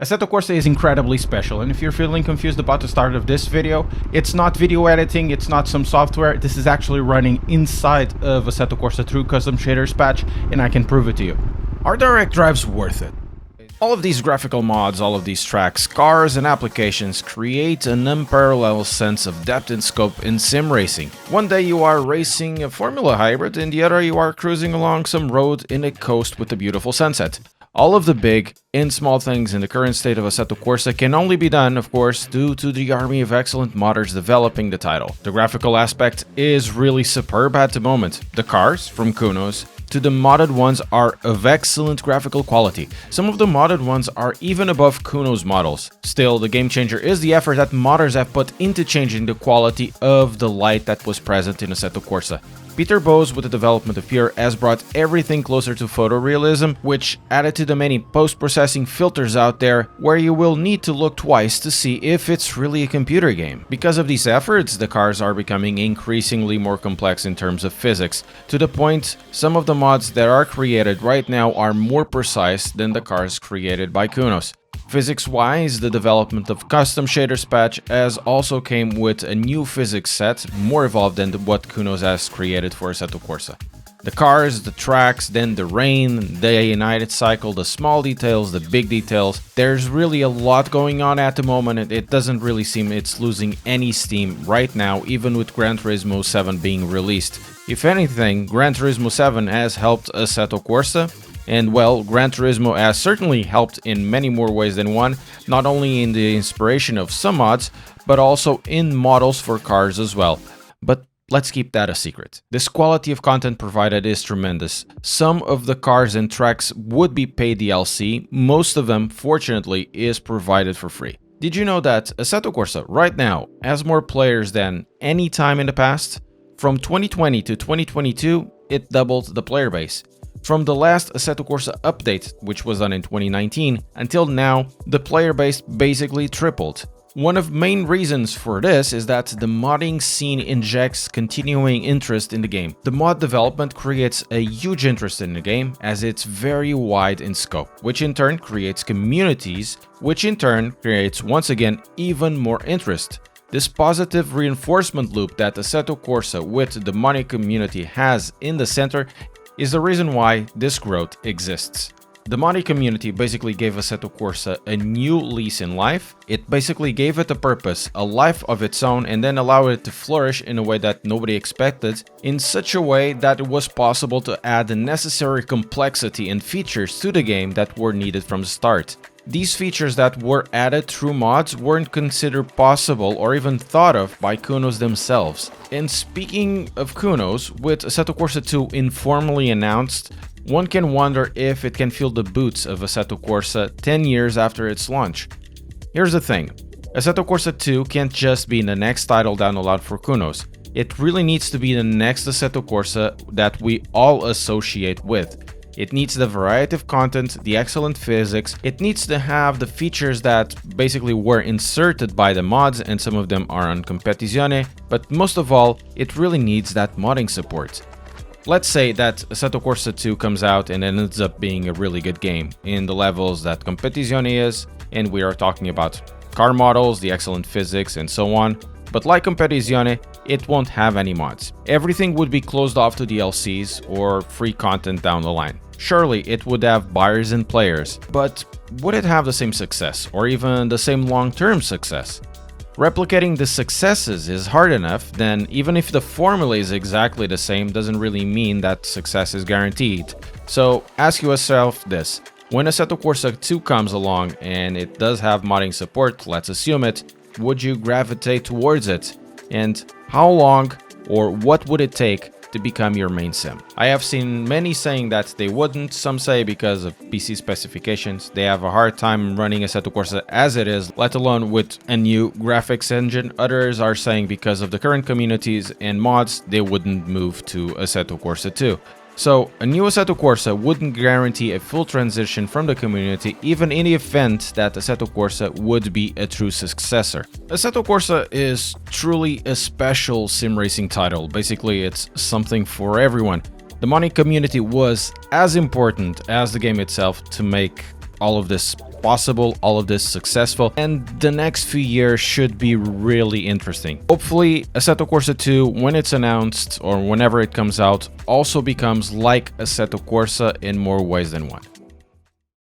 Assetto Corsa is incredibly special, and if you're feeling confused about the start of this video, it's not video editing, it's not some software, this is actually running inside of Assetto Corsa through custom shaders patch, and I can prove it to you. Are direct drives worth it? All of these graphical mods, all of these tracks, cars and applications create an unparalleled sense of depth and scope in sim racing. One day you are racing a Formula hybrid, and the other you are cruising along some road in a coast with a beautiful sunset. All of the big and small things in the current state of Assetto Corsa can only be done, of course, due to the army of excellent modders developing the title. The graphical aspect is really superb at the moment. The cars, from Kunos, to the modded ones are of excellent graphical quality. Some of the modded ones are even above Kunos models. Still, the game changer is the effort that modders have put into changing the quality of the light that was present in Assetto Corsa. Peter Bose, with the development of Pure, has brought everything closer to photorealism, which, added to the many post-processing filters out there, where you will need to look twice to see if it's really a computer game. Because of these efforts, the cars are becoming increasingly more complex in terms of physics, to the point some of the mods that are created right now are more precise than the cars created by Kunos. Physics-wise, the development of custom shaders patch has also came with a new physics set, more evolved than what Kunos has created for Assetto Corsa. The cars, the tracks, then the rain, the United cycle, the small details, the big details. There's really a lot going on at the moment, and it doesn't really seem it's losing any steam right now, even with Gran Turismo 7 being released. If anything, Gran Turismo 7 has helped Assetto Corsa. And well, Gran Turismo has certainly helped in many more ways than one, not only in the inspiration of some mods, but also in models for cars as well. But let's keep that a secret. This quality of content provided is tremendous. Some of the cars and tracks would be paid DLC, most of them, fortunately, is provided for free. Did you know that Assetto Corsa right now has more players than any time in the past? From 2020 to 2022, it doubled the player base. From the last Assetto Corsa update, which was done in 2019, until now, the player base basically tripled. One of the main reasons for this is that the modding scene injects continuing interest in the game. The mod development creates a huge interest in the game, as it's very wide in scope, which in turn creates communities, which in turn creates once again even more interest. This positive reinforcement loop that Assetto Corsa with the modding community has in the center is the reason why this growth exists. The modding community basically gave Assetto Corsa a new lease in life. It basically gave it a purpose, a life of its own, and then allowed it to flourish in a way that nobody expected, in such a way that it was possible to add the necessary complexity and features to the game that were needed from the start. These features that were added through mods weren't considered possible or even thought of by Kunos themselves. And speaking of Kunos, with Assetto Corsa 2 informally announced, one can wonder if it can fill the boots of Assetto Corsa 10 years after its launch. Here's the thing, Assetto Corsa 2 can't just be the next title down the line for Kunos. It really needs to be the next Assetto Corsa that we all associate with. It needs the variety of content, the excellent physics, it needs to have the features that basically were inserted by the mods, and some of them are on Competizione, but most of all, it really needs that modding support. Let's say that Assetto Corsa 2 comes out and ends up being a really good game, in the levels that Competizione is, and we are talking about car models, the excellent physics, and so on. But like Competizione, it won't have any mods. Everything would be closed off to DLCs or free content down the line. Surely it would have buyers and players, but would it have the same success, or even the same long-term success? Replicating the successes is hard enough, then even if the formula is exactly the same, doesn't really mean that success is guaranteed. So ask yourself this. When Assetto Corsa 2 comes along and it does have modding support, let's assume it, would you gravitate towards it? And how long or what would it take to become your main sim? I have seen many saying that they wouldn't, some say because of PC specifications, they have a hard time running Assetto Corsa as it is, let alone with a new graphics engine. Others are saying because of the current communities and mods, they wouldn't move to Assetto Corsa 2. So, a new Assetto Corsa wouldn't guarantee a full transition from the community, even in the event that Assetto Corsa would be a true successor. Assetto Corsa is truly a special sim racing title. Basically, it's something for everyone. The modding community was as important as the game itself to make all of this possible, all of this successful, and the next few years should be really interesting. Hopefully, Assetto Corsa 2, when it's announced or whenever it comes out, also becomes like Assetto Corsa in more ways than one.